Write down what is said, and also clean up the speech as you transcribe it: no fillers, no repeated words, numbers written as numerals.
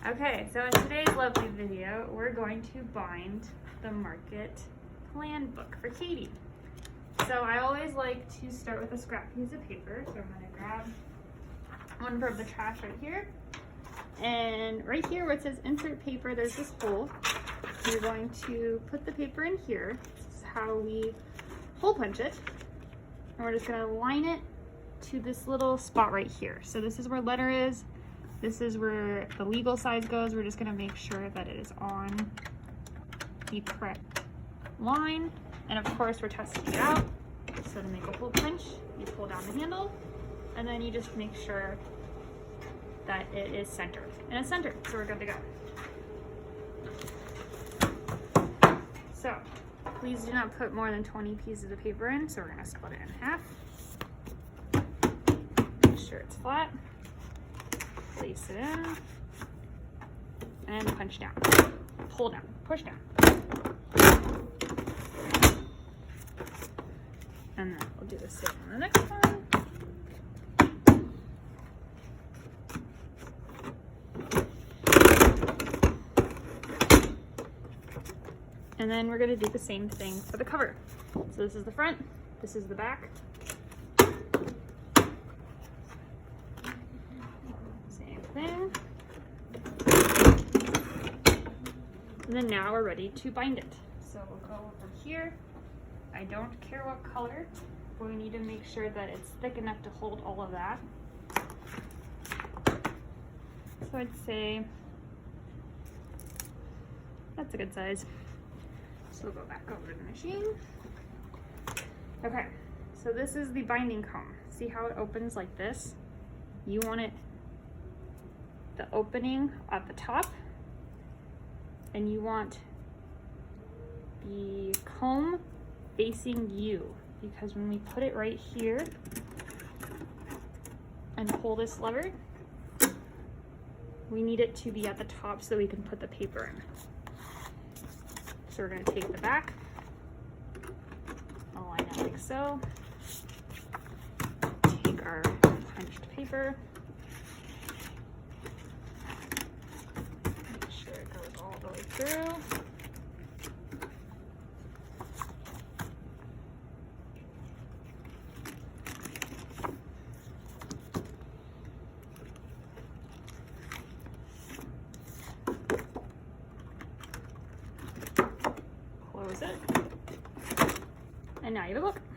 Okay, so in today's lovely video, we're going to bind the market plan book for Katie. So I always like to start with a scrap piece of paper. So I'm gonna grab one from the trash right here. And right here where it says insert paper, there's this hole. You're going to put the paper in here. This is how we hole punch it. And we're just gonna line it to this little spot right here. So this is where letter is. This is where the legal size goes. We're just gonna make sure that it is on the correct line. And of course we're testing it out. So to make a hole punch, you pull down the handle and then you just make sure that it is centered. And it's centered, so we're good to go. So please do not put more than 20 pieces of paper in. So we're gonna split it in half. Make sure it's flat. Place it in and punch down, pull down, push down. And then we'll do the same on the next one. And then we're going to do the same thing for the cover. So this is the front, this is the back. Thing. And then now we're ready to bind it. So we'll go over here. I don't care what color, but we need to make sure that it's thick enough to hold all of that. So I'd say that's a good size. So we'll go back over to the machine. Okay, so this is the binding comb. See how it opens like this? You want it the opening at the top, and you want the comb facing you, because when we put it right here and pull this lever, we need it to be at the top so we can put the paper in. So we're going to take the back, align it like so, take our punched paper, through. Close it. And now you have a book.